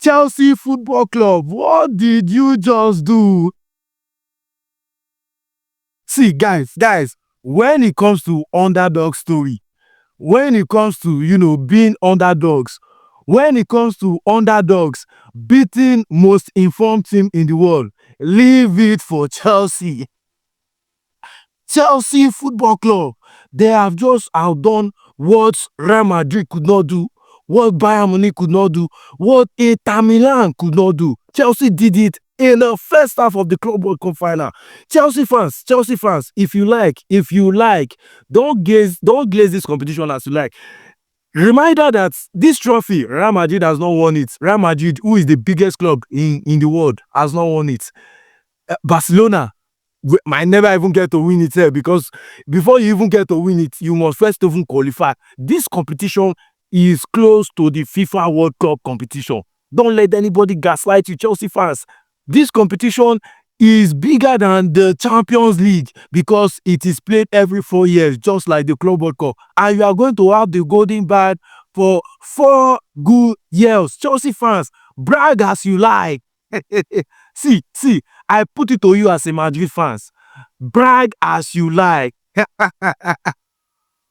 Chelsea Football Club, what did you just do? See, guys, when it comes to underdog story, when it comes to, being underdogs, when it comes to underdogs beating most informed team in the world, leave it for Chelsea. Chelsea Football Club, they have just outdone what Real Madrid could not do, what Bayern Munich could not do, what Inter Milan could not do. Chelsea did it in the first half of the Club World Cup final. Chelsea fans, if you like, don't glaze this competition as you like. Reminder that this trophy, Real Madrid has not won it. Real Madrid, who is the biggest club in the world, has not won it. Barcelona might never even get to win it because before you even get to win it, you must first even qualify. This competition is close to the FIFA World Cup competition. Don't let anybody gaslight you, Chelsea fans. This competition is bigger than the Champions League because it is played every 4 years, just like the Club World Cup. And you are going to have the golden ball for 4 good years. Chelsea fans, brag as you like. See, I put it to you as a Madrid fans. Brag as you like.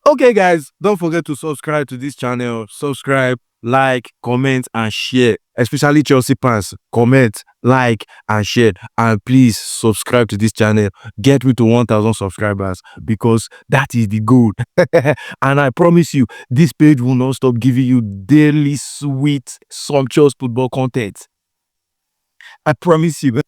Okay, guys, don't forget to subscribe to this channel. Subscribe, like, comment, and share. Especially Chelsea fans, comment, like, and share. And please subscribe to this channel. Get me to 1,000 subscribers because that is the goal. And I promise you, this page will not stop giving you daily sweet, sumptuous football content. I promise you.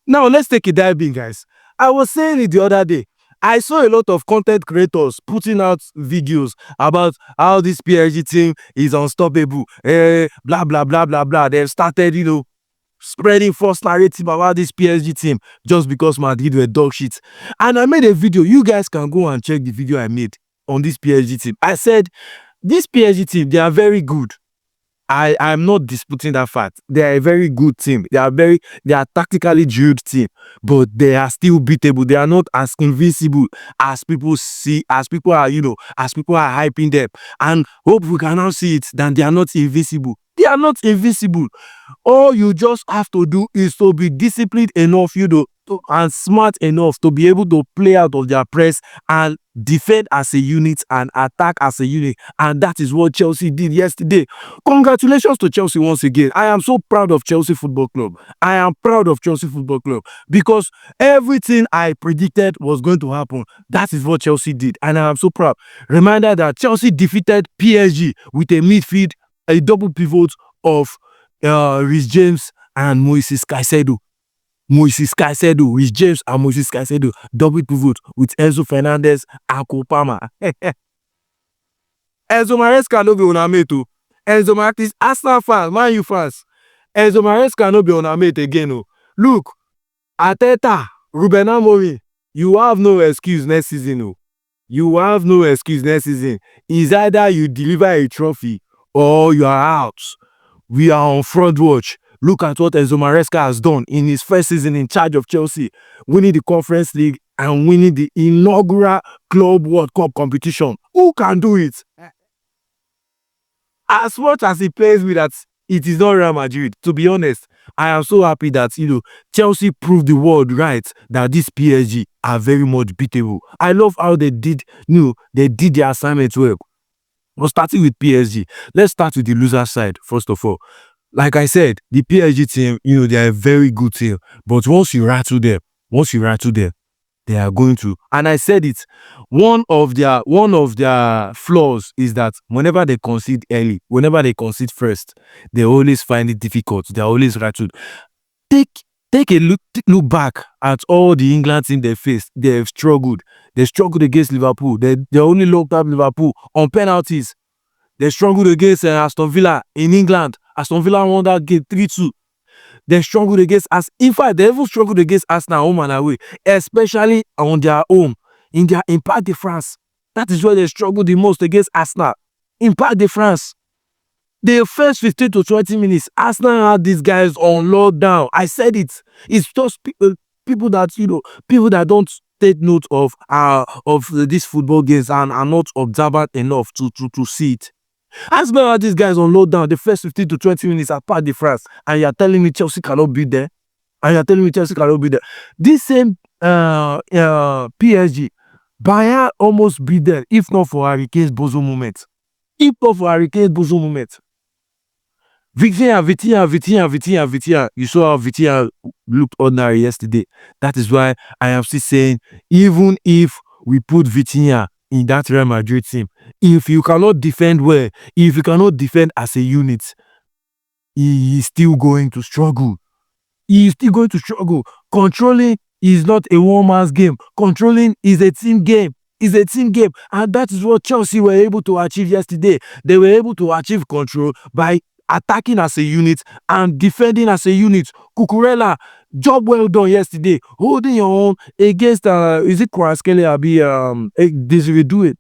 Now, let's take a dive in, guys. I was saying it the other day. I saw a lot of content creators putting out videos about how this PSG team is unstoppable. Blah, blah, blah, blah, blah. They've started, spreading false narrative about this PSG team just because Madrid were dog shit. And I made a video. You guys can go and check the video I made on this PSG team. I said, this PSG team, they are very good. I'm not disputing that fact. They are a very good team. They are tactically drilled team, but they are still beatable. They are not as invincible as people see, as people are hyping them. And hope we can now see it that they are not invincible. They are not invincible. All you just have to do is to be disciplined enough, and smart enough to be able to play out of their press and defend as a unit and attack as a unit. And that is what Chelsea did yesterday. Congratulations to Chelsea once again. I am so proud of Chelsea Football Club. I am proud of Chelsea Football Club because everything I predicted was going to happen. That is what Chelsea did. And I am so proud. Reminder that Chelsea defeated PSG with a midfield, a double pivot of Reece James and Moises Caicedo. Reece James and Moises Caicedo, double pivot with Enzo Fernandez and Cole Palmer. Enzo Maresca no be una mate o. Enzo Maresca, Arsenal fans, Man U fans. Enzo Maresca no be una mate again o. Look, Arteta, Ruben Amorim, you have no excuse next season o. You have no excuse next season. It's either you deliver a trophy or you are out. We are on front watch. Look at what Enzo Maresca has done in his first season in charge of Chelsea, winning the Conference League and winning the inaugural Club World Cup competition. Who can do it? As much as he plays with that, it is not Real Madrid. To be honest, I am so happy that, Chelsea proved the world right that this PSG are very much beatable. I love how they did, they did their assignment well. But starting with PSG, let's start with the loser side, first of all. Like I said, the PSG team, they are a very good team. But once you rattle them, they are going to. And I said it. One of their flaws is that whenever they concede early, whenever they concede first, they always find it difficult. They are always rattled. Take a look back at all the England team they faced. They have struggled. They struggled against Liverpool. They only locked up Liverpool on penalties. They struggled against Aston Villa in England. Aston Villa won that game 3-2. They struggled against us. In fact, they even struggled against Arsenal home and away, especially on their home, in their Parc de France. That is where they struggled the most against Arsenal. In Parc de France. The first 15 to 20 minutes, Arsenal had these guys on lockdown. I said it. It's just people that don't take note of these football games and are not observant enough to see it. As many as these guys on lockdown, the first 15 to 20 minutes at Parc de France, and you're telling me Chelsea cannot be there? And you're telling me Chelsea cannot be there? This same PSG, Bayern almost beat them if not for Harry Kane's bozo moment. If not for Harry Kane's bozo moment. Vitinha. You saw how Vitinha looked ordinary yesterday. That is why I am still saying, even if we put Vitinha in that Real Madrid team, if you cannot defend well, if you cannot defend as a unit, he is still going to struggle. He is still going to struggle. Controlling is not a one-man's game. Controlling is a team game. It's a team game. And that is what Chelsea were able to achieve yesterday. They were able to achieve control by attacking as a unit and defending as a unit. Cucurella, job well done yesterday. Holding your own against, is it Kvaratskhelia or Desiree Doué?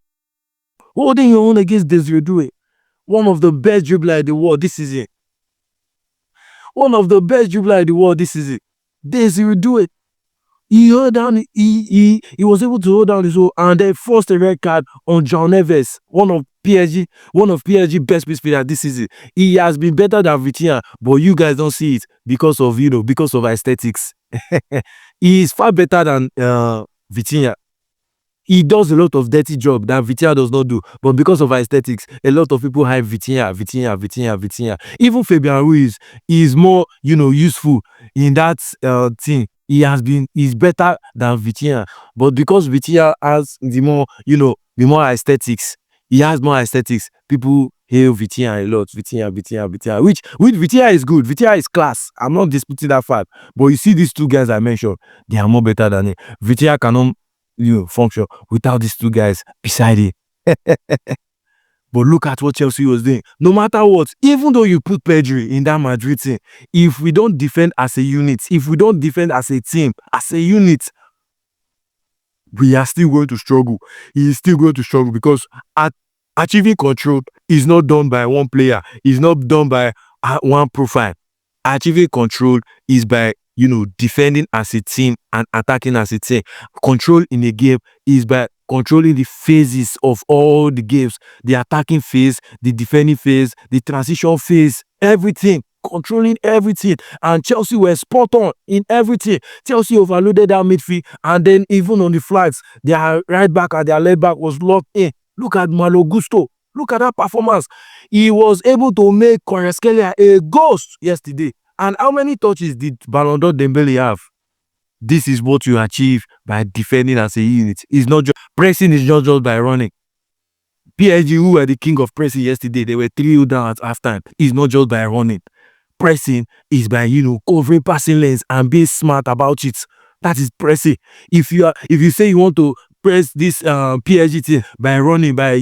Holding your own against Desiree Doué. One of the best dribblers in the world this season. One of the best dribblers in the world this season. Desiree Doué. He held down, he was able to hold down his own and then forced a red card on John Neves, one of PSG best midfielders this season. He has been better than Vitinha, but you guys don't see it because of aesthetics. He is far better than Vitinha. He does a lot of dirty job that Vitinha does not do, but because of aesthetics, a lot of people hype Vitinha. Even Fabian Ruiz is more, useful in that thing. He's better than Vitinha, but because Vitinha has the more aesthetics, he has more aesthetics. People hail Vitinha a lot. Vitinha. Which Vitinha is good. Vitinha is class. I'm not disputing that fact. But you see these two guys I mentioned, they are more better than him. Vitinha cannot function without these two guys beside it. But look at what Chelsea was doing. No matter what, even though you put Pedri in that Madrid team, if we don't defend as a unit, if we don't defend as a team, as a unit, we are still going to struggle. He is still going to struggle because achieving control is not done by one player. It's not done by one profile. Achieving control is by defending as a team and attacking as a team. Control in a game is by controlling the phases of all the games. The attacking phase, the defending phase, the transition phase, everything. Controlling everything. And Chelsea were spot on in everything. Chelsea overloaded that midfield, and then even on the flanks, their right back and their left back was locked in. Look at Malo Gusto. Look at that performance. He was able to make Kvaratskhelia a ghost yesterday. And how many touches did Ballon d'Or Dembele have? This is what you achieve by defending as a unit. It's not just pressing, is not just by running. PSG, who were the king of pressing yesterday, they were 3-0 down at halftime. It's not just by running. Pressing is by covering passing lanes and being smart about it. That is pressing. If you say you want to press this PSG team by running, by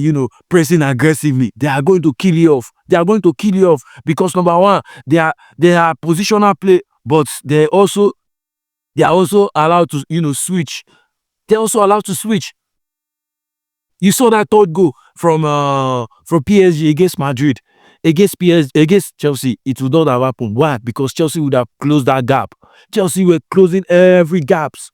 pressing aggressively, they are going to kill you off. They are going to kill you off because number one, they are positional play, but they are also allowed to switch. They're also allowed to switch. You saw that third goal from PSG against Madrid. Against Chelsea, it would not have happened. Why? Because Chelsea would have closed that gap. Chelsea were closing every gaps.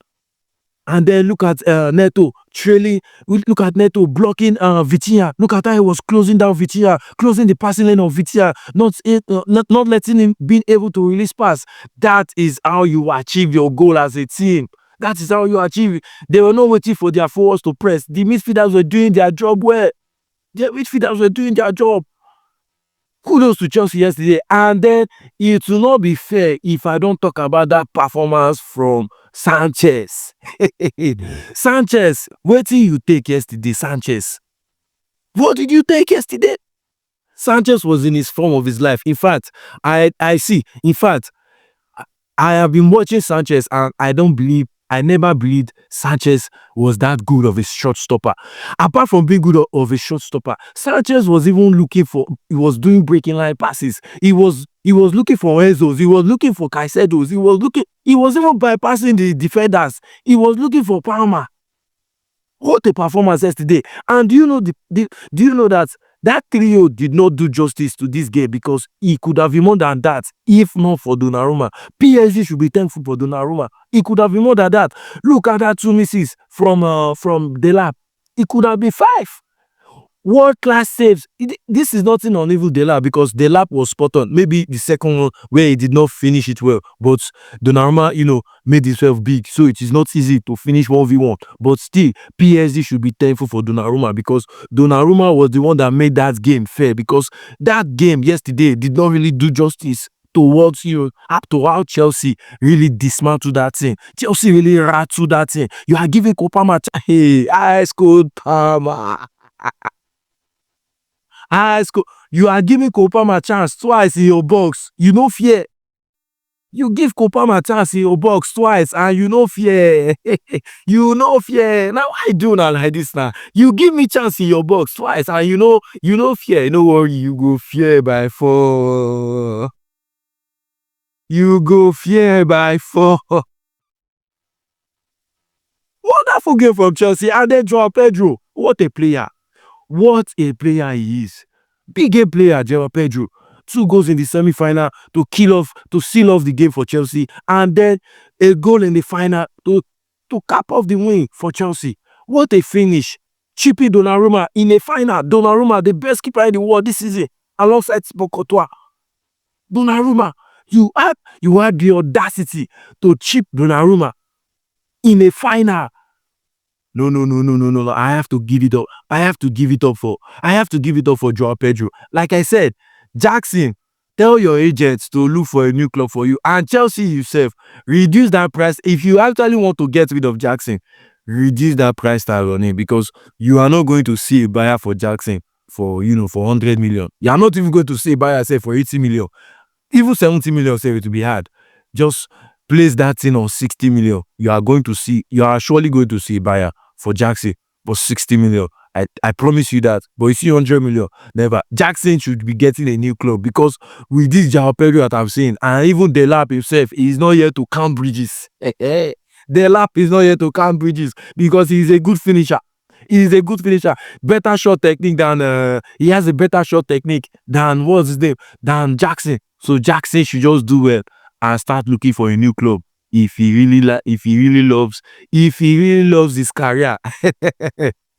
And then look at Neto trailing. Look at Neto blocking Vitinha. Look at how he was closing down Vitinha, closing the passing lane of Vitinha, not letting him being able to release pass. That is how you achieve your goal as a team. That is how you achieve it. They were not waiting for their forwards to press. The midfielders were doing their job well. The midfielders were doing their job. Kudos to Chelsea yesterday. And then it will not be fair if I don't talk about that performance from Sanchez. Sanchez, what did you take yesterday, Sanchez? What did you take yesterday? Sanchez was in his form of his life. In fact, I have been watching Sanchez and I never believed Sanchez was that good of a shot stopper. Apart from being good of a shot stopper, Sanchez was even he was doing breaking line passes. He was looking for Enzo's. He was looking for Caicedo's. He was even bypassing the defenders. He was looking for Palmer. What a performance yesterday. And do you know that trio did not do justice to this game because he could have been more than that if not for Donnarumma. PSG should be thankful for Donnarumma. He could have been more than that. Look at that 2 misses from Delap. It could have been 5. World class saves. This is nothing on even Delap because Delap was spot on. Maybe the second one where he did not finish it well, but Donnarumma, made himself big, so it is not easy to finish 1v1. But still, PSG should be thankful for Donnarumma because Donnarumma was the one that made that game fair. Because that game yesterday did not really do justice towards to how Chelsea really dismantled that thing. Chelsea really rattled that thing. You are giving Kopama, hey, I scored Palmer. You are giving Kopama chance twice in your box. You no fear. You give Kopama chance in your box twice and you no fear. You no fear. Now why do not like this now? You give me chance in your box twice and you no fear. No worry, you go fear by 4. You go fear by 4. Wonderful game from Chelsea. And then Joao Pedro. What a player. What a player he is. Big game player, Joao Pedro. 2 goals in the semi-final to seal off the game for Chelsea. And then a goal in the final to cap off the win for Chelsea. What a finish. Chippy Donnarumma in a final. Donnarumma, the best keeper in the world this season, alongside Thibaut Courtois. Donnarumma, you had the audacity to chip Donnarumma in a final. No. I have to give it up. I have to give it up for Joao Pedro. Like I said, Jackson, tell your agents to look for a new club for you. And Chelsea yourself, reduce that price. If you actually want to get rid of Jackson, reduce that price tag on him because you are not going to see a buyer for Jackson for 100 million. You are not even going to see a buyer say for 80 million. Even 70 million say it will be hard. Just place that thing on 60 million. You are surely going to see a buyer for Jackson for 60 million. I promise you that. But you see 100 million, never. Jackson should be getting a new club because with this Joao Pedro that I'm saying, and even Delap himself, he is not here to count bridges. Delap is not here to count bridges because he is a good finisher. He is a good finisher. Better shot technique than he has a better shot technique than what's his name? Than Jackson. So Jackson should just do well and start looking for a new club if he really loves his career.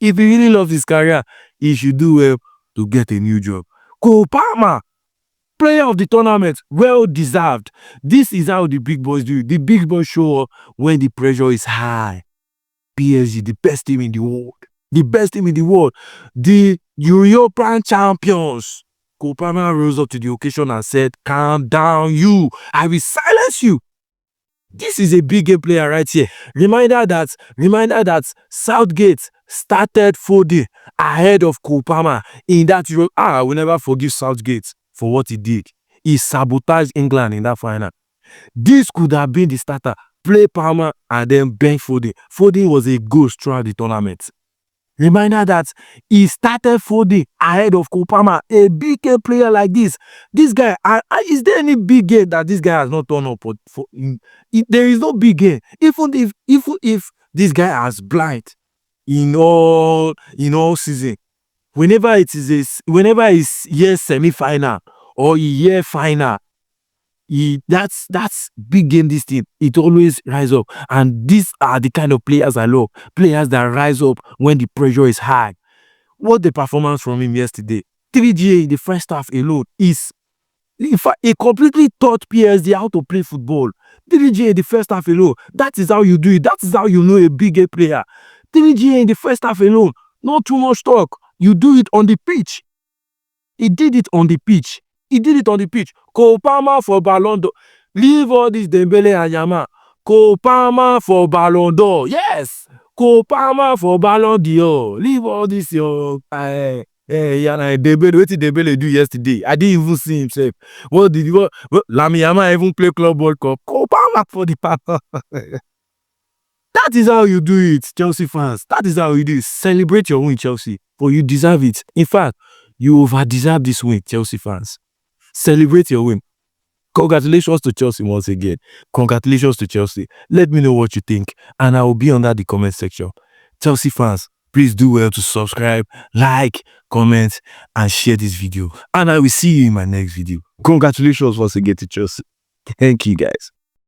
If he really loves his career, he should do well to get a new job. Cole Palmer, player of the tournament, well deserved. This is how the big boys do it. The big boys show up when the pressure is high. PSG, the best team in the world. The best team in the world. The European champions. Cole Palmer rose up to the occasion and said, calm down, you. I will silence you. This is a big game player right here. Reminder that Southgate started Foden ahead of Cole Palmer in that Euro. I will never forgive Southgate for what he did. He sabotaged England in that final. This could have been the starter. Play Palmer and then bench Foden. Foden was a ghost throughout the tournament. Reminder that he started Foden ahead of Cole Palmer, a big game player like this. This guy, is there any big game that this guy has not turned up for? There is no big game. Even if this guy has blind in all season, whenever it's year semi-final or year final, that's big game. This thing, it always rise up, and these are the kind of players I love. Players that rise up when the pressure is high. What the performance from him yesterday, 3GA in the first half alone is, in fact, he completely taught PSG how to play football. 3GA in the first half alone, that is how you do it. That is how you know a big game player. 3GA in the first half alone, not too much talk. You do it on the pitch. He did it on the pitch. Cole Palmer for Ballon d'Or. Leave all this Dembele and Yamal. Cole Palmer for Ballon d'Or. Yes. Cole Palmer for Ballon d'Or. Leave all this Dembele. What did Dembele do yesterday? I didn't even see himself. What Lamine Yamal even play Club World Cup? Cole Palmer for the Palmer. That is how you do it, Chelsea fans. That is how you do it. Celebrate your win, Chelsea. For you deserve it. In fact, you over-deserve this win, Chelsea fans. Celebrate your win. Congratulations to Chelsea once again. Congratulations to Chelsea. Let me know what you think, and I will be under the comment section. Chelsea fans, please do well to subscribe, like, comment, and share this video. And I will see you in my next video. Congratulations once again to Chelsea. Thank you, guys.